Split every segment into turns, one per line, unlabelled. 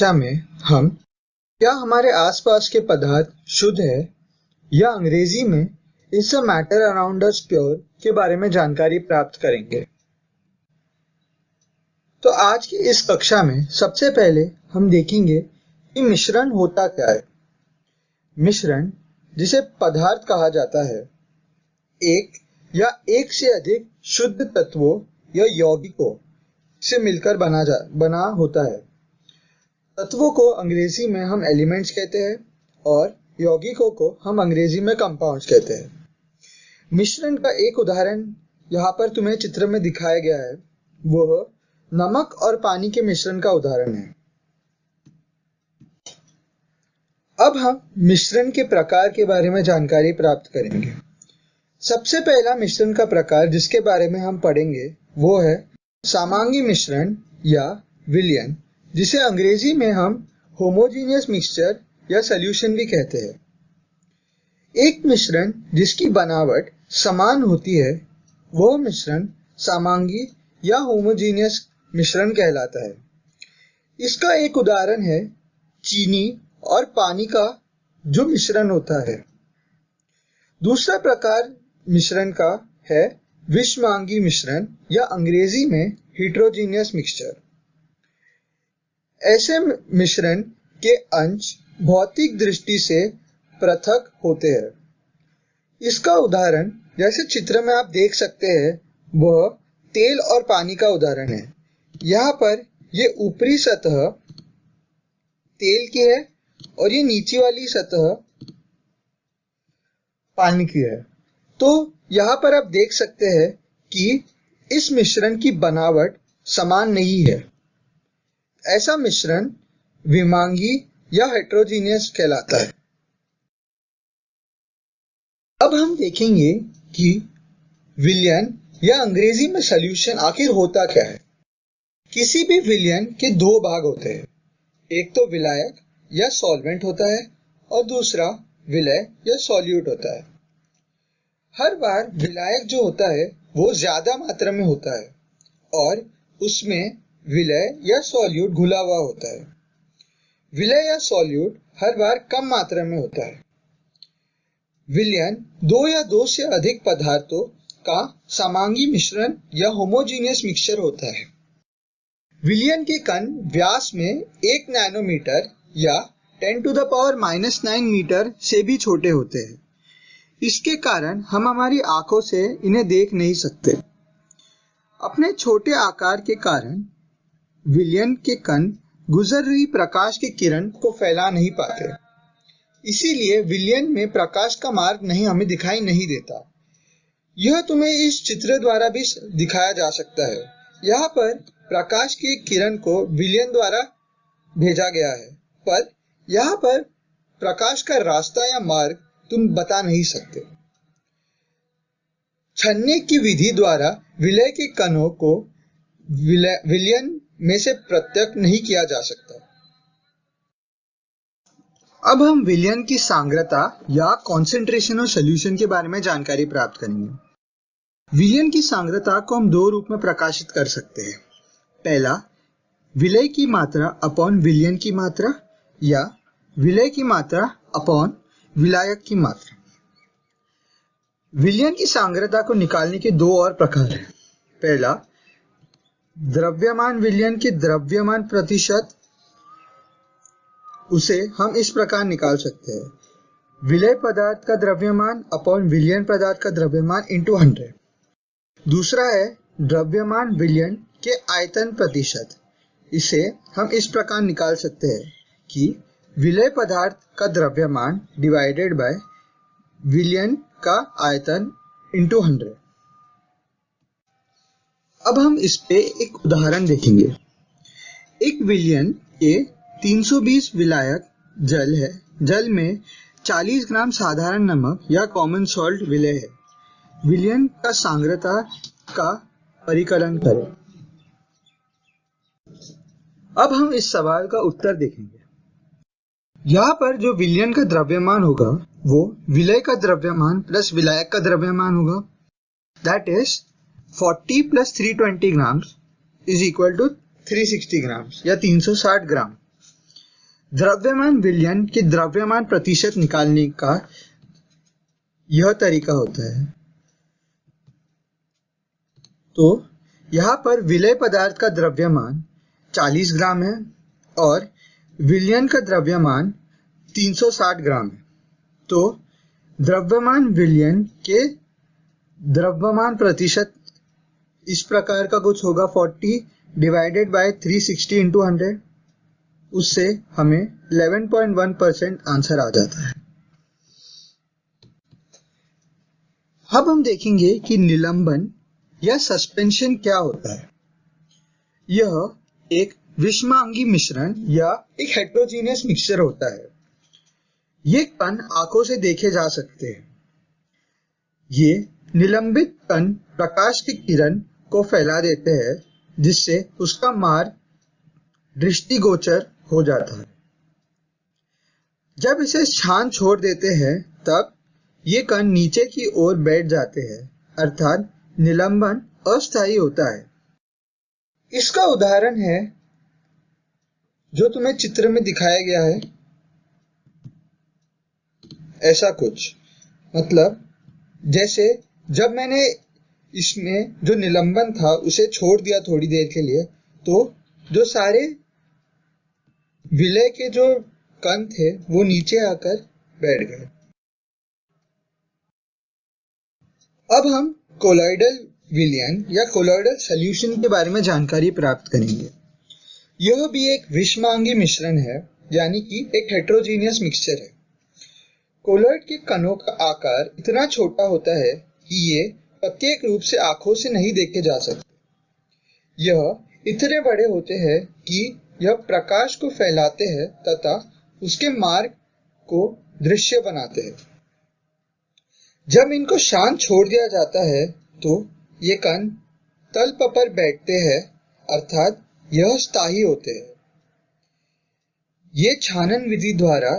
कक्षा में हम क्या हमारे आसपास के पदार्थ शुद्ध है या अंग्रेजी में is the matter around us pure के बारे में जानकारी प्राप्त करेंगे। तो आज की इस कक्षा में सबसे पहले हम देखेंगे कि मिश्रण होता क्या है। मिश्रण, जिसे पदार्थ कहा जाता है, एक या एक से अधिक शुद्ध तत्वों या यौगिकों से मिलकर बना होता है। तत्वों को अंग्रेजी में हम एलिमेंट्स कहते हैं और यौगिकों को हम अंग्रेजी में कंपाउंड्स कहते हैं। मिश्रण का एक उदाहरण यहाँ पर तुम्हें चित्र में दिखाया गया है, वह नमक और पानी के मिश्रण का उदाहरण है। अब हम मिश्रण के प्रकार के बारे में जानकारी प्राप्त करेंगे। सबसे पहला मिश्रण का प्रकार जिसके बारे में हम पढ़ेंगे वो है समांगी मिश्रण या विलयन, जिसे अंग्रेजी में हम होमोजीनियस मिक्सचर या सॉल्यूशन भी कहते हैं। एक मिश्रण जिसकी बनावट समान होती है वह मिश्रण समांगी या होमोजीनियस मिश्रण कहलाता है। इसका एक उदाहरण है चीनी और पानी का जो मिश्रण होता है। दूसरा प्रकार मिश्रण का है विषमांगी मिश्रण या अंग्रेजी में हेटेरोजीनियस मिक्सचर। ऐसे मिश्रण के अंश भौतिक दृष्टि से पृथक होते हैं। इसका उदाहरण जैसे चित्र में आप देख सकते हैं वह तेल और पानी का उदाहरण है। यहाँ पर ये ऊपरी सतह तेल की है और ये नीचे वाली सतह पानी की है। तो यहाँ पर आप देख सकते हैं कि इस मिश्रण की बनावट समान नहीं है। ऐसा मिश्रण विमांगी या हेटेरोजीनियस कहलाता है। अब हम देखेंगे कि विलयन या अंग्रेजी में सॉल्यूशन आखिर होता क्या है। किसी भी विलयन के दो भाग होते हैं, एक तो विलायक या सॉल्वेंट होता है और दूसरा विलय या सॉल्यूट होता है। हर बार विलायक जो होता है वो ज्यादा मात्रा में होता है और उसमें विलय या सॉल्यूट घुला हुआ होता है। विलय या सॉल्यूट हर बार कम मात्रा में होता है। विलयन दो या दो से अधिक पदार्थों का समांगी मिश्रण या होमोजीनियस मिक्सचर होता है। विलयन के कण व्यास में 1 नैनोमीटर या 10⁻⁻⁹ मीटर से भी छोटे होते हैं। इसके कारण हम हमारी आंखों से इन्हें देख नहीं सकते। अपने छोटे आकार के कारण विलयन के कण गुजर रही प्रकाश की किरण को फैला नहीं पाते। इसीलिए विलयन में प्रकाश का मार्ग हमें दिखाई नहीं देता। यह तुम्हें इस चित्र द्वारा भी दिखाया जा सकता है। यहाँ पर प्रकाश की किरण को विलयन द्वारा भेजा गया है, पर यहाँ पर प्रकाश का रास्ता या मार्ग तुम बता नहीं सकते। छन्ने की विधि द्वारा विलय के कणों को विलयन में से पृथक नहीं किया जा सकता। अब हम विलयन की सांद्रता या कॉन्सेंट्रेशन ऑफ सॉल्यूशन के बारे में जानकारी प्राप्त करेंगे। विलयन की सांद्रता को हम दो रूप में प्रकाशित कर सकते हैं। पहला, विलय की मात्रा अपॉन विलयन की मात्रा या विलय की मात्रा अपॉन विलायक की मात्रा। विलयन की सांद्रता को निकालने के दो और प्रकार हैं। पहला, द्रव्यमान विलयन के द्रव्यमान प्रतिशत, उसे हम इस प्रकार निकाल सकते हैं, विलय पदार्थ का द्रव्यमान अपॉन विलयन पदार्थ का द्रव्यमान इंटू 100। दूसरा है द्रव्यमान विलयन के आयतन प्रतिशत। इसे हम इस प्रकार निकाल सकते हैं कि विलय पदार्थ का द्रव्यमान डिवाइडेड बाय विलयन का आयतन इंटू 100। अब हम इस पे एक उदाहरण देखेंगे। एक विलयन के 320 विलायक जल है। जल में 40 ग्राम साधारण नमक या कॉमन सॉल्ट विलय है। विलयन का सांद्रता का परिकलन करें। अब हम इस सवाल का उत्तर देखेंगे। यहाँ पर जो विलयन का द्रव्यमान होगा वो विलय का द्रव्यमान प्लस विलायक का द्रव्यमान होगा। That is 40 + 320 grams is equal to 360 grams या 360 ग्राम। द्रव्यमान विलयन के द्रव्यमान प्रतिशत निकालने का यह तरीका होता है। तो यहाँ पर विलय पदार्थ का द्रव्यमान 40 ग्राम है और विलयन का द्रव्यमान 360 ग्राम है। तो द्रव्यमान विलयन के द्रव्यमान प्रतिशत इस प्रकार का कुछ होगा, 40 डिवाइडेड बाय 360 इंटू 100। उससे हमें 11.1% आंसर आ जाता है। अब हम देखेंगे कि निलंबन या सस्पेंशन क्या होता है। यह एक विषमांगी मिश्रण या एक हेट्रोजीनियस मिक्सचर होता है। ये कण आंखों से देखे जा सकते हैं। ये निलंबित कण प्रकाश की किरण को फैला देते हैं, जिससे उसका मार्ग दृष्टिगोचर हो जाता है। जब इसे शांत छोड़ देते हैं तब ये कण नीचे की ओर बैठ जाते हैं, अर्थात निलंबन अस्थायी होता है। इसका उदाहरण है जो तुम्हें चित्र में दिखाया गया है, ऐसा कुछ। मतलब जैसे जब मैंने इसमें जो निलंबन था उसे छोड़ दिया थोड़ी देर के लिए, तो जो सारे विलय के जो कण थे वो नीचे आकर बैठ गए। अब हम कोलॉइडल विलयन या कोलॉइडल सॉल्यूशन के बारे में जानकारी प्राप्त करेंगे। यह भी एक विषमांगी मिश्रण है, यानी कि एक हेट्रोजीनियस मिक्सचर है। कोलॉइड के कणों का आकार इतना छोटा होता है कि ये प्रत्येक रूप से आंखों से नहीं देखे जा सकते। यह इतने बड़े होते हैं कि यह प्रकाश को फैलाते हैं तथा उसके मार्ग को दृश्य बनाते हैं। जब इनको शांत छोड़ दिया जाता है तो ये कण तल पर बैठते हैं, अर्थात यह स्थायी होते हैं। ये छानन विधि द्वारा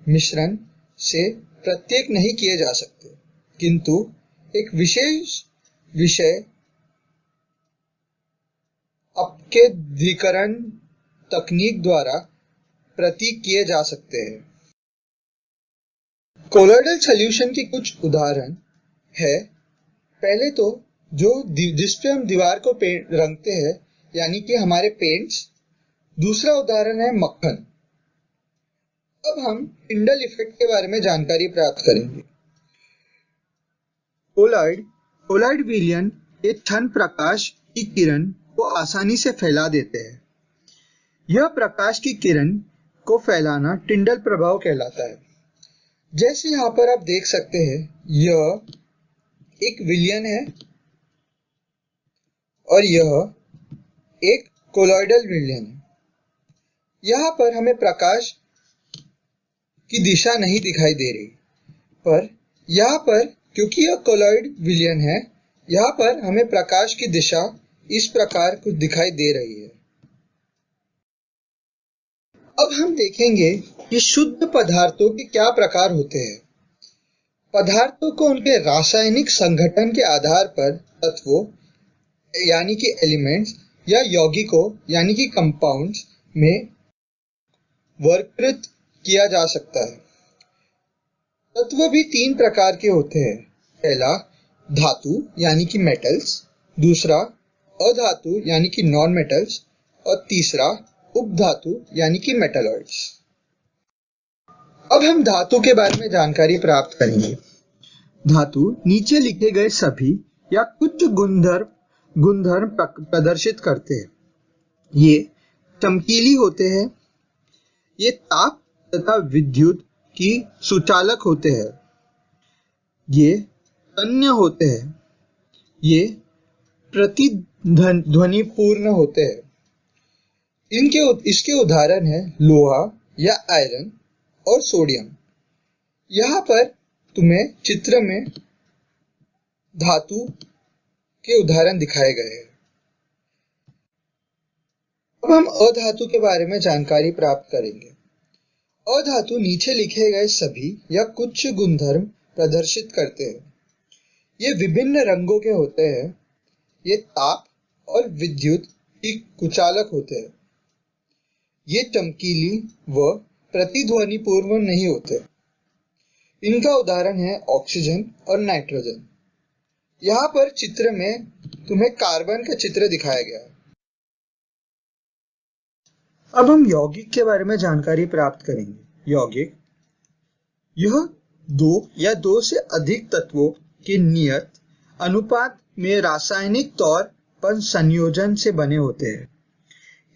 मिश्रण से प्रत्येक नहीं किए जा सकते, किंतु एक विशेष विषय अपकेंद्रीकरण तकनीक द्वारा प्रतीक किए जा सकते हैं। कोलॉइडल सॉल्यूशन के कुछ उदाहरण है। पहले तो जो जिस पे हम दीवार को रंगते हैं, यानी कि हमारे पेंट्स। दूसरा उदाहरण है मक्खन। अब हम टिंडल इफेक्ट के बारे में जानकारी प्राप्त करेंगे। कोलॉइड विलयन के क्षण प्रकाश की किरण को आसानी से फैला देते हैं। यह प्रकाश की किरण को फैलाना टिंडल प्रभाव कहलाता है। जैसे यहाँ पर आप देख सकते हैं, यह एक विलयन है और यह एक कोलॉइडल विलयन है। यहाँ पर हमें प्रकाश की दिशा नहीं दिखाई दे रही, पर यहाँ पर क्योंकि यह कोलॉइड विलयन है, यहाँ पर हमें प्रकाश की दिशा इस प्रकार कुछ दिखाई दे रही है। अब हम देखेंगे कि शुद्ध पदार्थों के क्या प्रकार होते हैं। पदार्थों को उनके रासायनिक संगठन के आधार पर तत्वों यानी कि एलिमेंट्स या यौगिकों यानी कि कंपाउंड्स में वर्गीकृत किया जा सकता है। तत्व भी 3 प्रकार के होते हैं। पहला धातु यानी कि मेटल्स, दूसरा अधातु यानी कि नॉन मेटल्स और तीसरा उपधातु यानी कि मेटलॉइड्स। अब हम धातु के बारे में जानकारी प्राप्त करेंगे। धातु नीचे लिखे गए सभी या कुछ गुणधर्म प्रदर्शित करते हैं। ये चमकीली होते हैं, ये ताप तथा विद्युत की सुचालक होते हैं, ये तन्य होते हैं, ये प्रतिध्वनिपूर्ण होते हैं। इसके उदाहरण है लोहा या आयरन और सोडियम। यहाँ पर तुम्हें चित्र में धातु के उदाहरण दिखाए गए हैं। अब हम अधातु के बारे में जानकारी प्राप्त करेंगे। अधातु नीचे लिखे गए सभी या कुछ गुणधर्म प्रदर्शित करते हैं। ये विभिन्न रंगों के होते हैं, ये ताप और विद्युत की कुचालक होते हैं, ये चमकीली व प्रतिध्वनिपूर्ण नहीं होते। इनका उदाहरण है ऑक्सीजन और नाइट्रोजन। यहाँ पर चित्र में तुम्हें कार्बन का चित्र दिखाया गया है। अब हम यौगिक के बारे में जानकारी प्राप्त करेंगे। यौगिक यह दो या दो से अधिक तत्वों के नियत अनुपात में रासायनिक तौर पर संयोजन से बने होते हैं।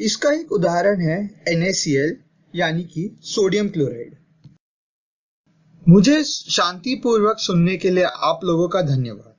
इसका एक उदाहरण है NaCl यानी कि सोडियम क्लोराइड। मुझे शांतिपूर्वक सुनने के लिए आप लोगों का धन्यवाद।